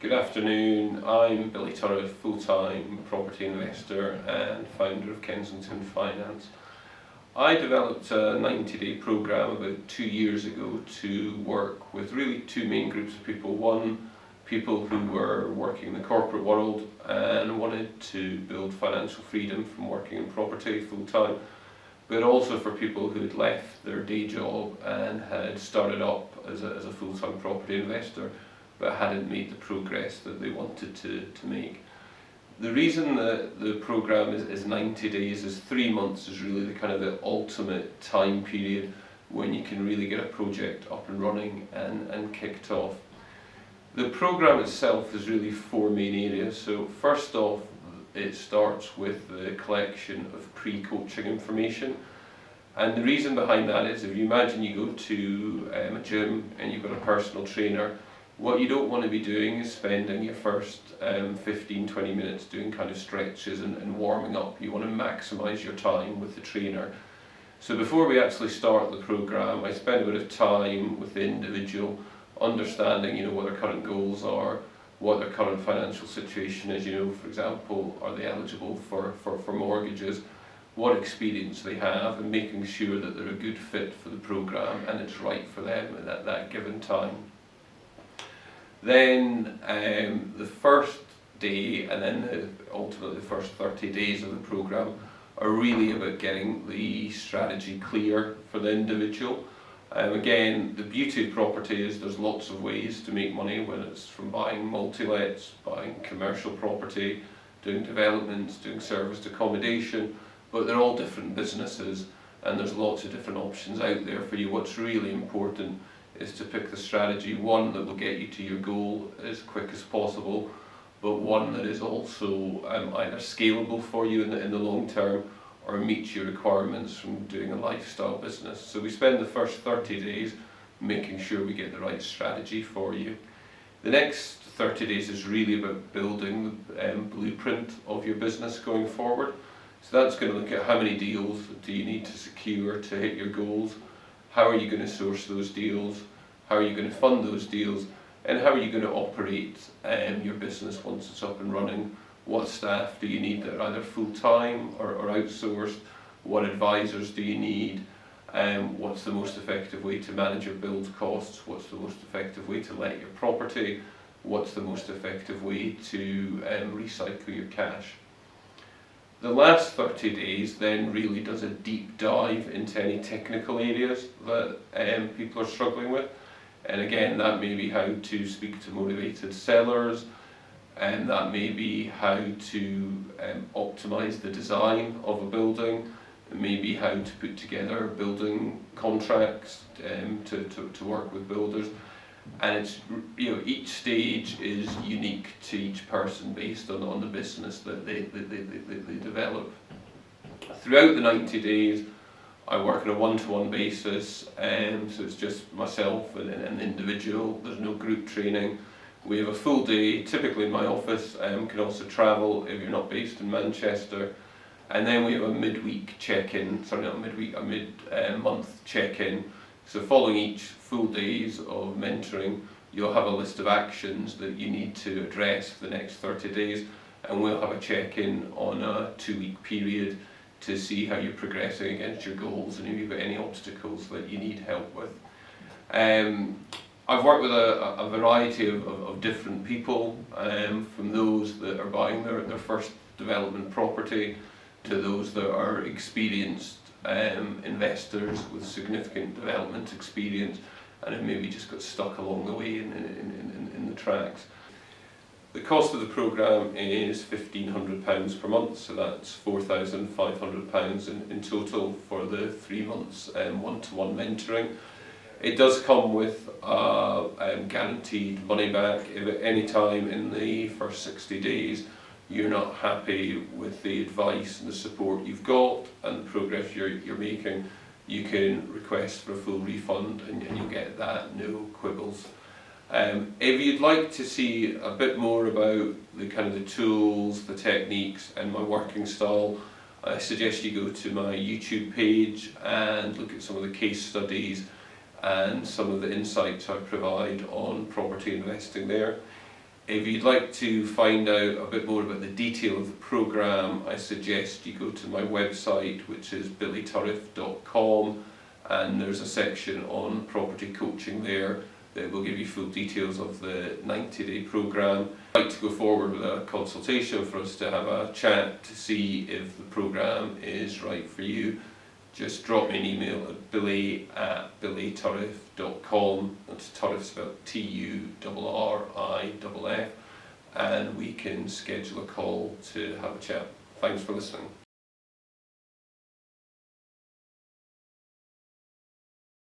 Good afternoon, I'm Billy Turriff, full-time property investor and founder of Kensington Finance. I developed a 90-day programme about 2 years ago to work with really two main groups of people. One, people who were working in the corporate world and wanted to build financial freedom from working in property full-time, but also for people who had left their day job and had started up as a full-time property investor but hadn't made the progress that they wanted to make. The reason that the programme is 90 days is 3 months is really the ultimate time period when you can really get a project up and running and kicked off. The programme itself is really 4 main areas. So first off, it starts with the collection of pre-coaching information. And the reason behind that is, if you imagine you go to a gym and you've got a personal trainer, what you don't want to be doing is spending your first 15-20 minutes doing stretches and warming up. You want to maximise your time with the trainer. So before we actually start the programme, I spend a bit of time with the individual, understanding what their current goals are, what their current financial situation is. For example, are they eligible for mortgages, what experience they have, and making sure that they're a good fit for the programme and it's right for them at that given time. Then the first day and then ultimately the first 30 days of the programme are really about getting the strategy clear for the individual. Again, the beauty of property is there's lots of ways to make money, whether it's from buying multi-lets, buying commercial property, doing developments, doing serviced accommodation, but they're all different businesses and there's lots of different options out there for you. What's really important is to pick the strategy, one that will get you to your goal as quick as possible, but one that is also either scalable for you in the long term or meets your requirements from doing a lifestyle business. So we spend the first 30 days making sure we get the right strategy for you. The next 30 days is really about building the blueprint of your business going forward. So that's going to look at how many deals do you need to secure to hit your goals, how are you going to source those deals, how are you going to fund those deals, and how are you going to operate your business once it's up and running. What staff do you need that are either full-time or outsourced? What advisors do you need? What's the most effective way to manage your build costs? What's the most effective way to let your property? What's the most effective way to recycle your cash? The last 30 days then really does a deep dive into any technical areas that people are struggling with. And again, that may be how to speak to motivated sellers, and that may be how to optimize the design of a building. It may be how to put together building contracts to work with builders. And it's each stage is unique to each person based on the business that they develop. Throughout the 90 days, I work on a one-to-one basis, so it's just myself and an individual. There's no group training. We have a full day, typically in my office. Can also travel if you're not based in Manchester. And then we have a midweek check-in, sorry not midweek, a mid-month check-in. So following each full days of mentoring, you'll have a list of actions that you need to address for the next 30 days, and we'll have a check-in on a 2-week period to see how you're progressing against your goals and if you've got any obstacles that you need help with. I've worked with a variety of different people, from those that are buying their first development property to those that are experienced investors with significant development experience and have maybe just got stuck along the way in the tracks. The cost of the programme is £1,500 per month, so that's £4,500 in total for the 3 months one-to-one mentoring. It does come with guaranteed money back. If at any time in the first 60 days you're not happy with the advice and the support you've got and the progress you're making, you can request for a full refund and you'll get that, no quibbles. If you'd like to see a bit more about the tools, the techniques and my working style, I suggest you go to my YouTube page and look at some of the case studies and some of the insights I provide on property investing there. If you'd like to find out a bit more about the detail of the programme, I suggest you go to my website, which is billyturriff.com, and there's a section on property coaching there that will give you full details of the 90-day programme. I'd like to go forward with a consultation for us to have a chat to see if the programme is right for you. Just drop me an email at billy@billyturriff.com. That's Turriff spelled Turriff, and we can schedule a call to have a chat. Thanks for listening.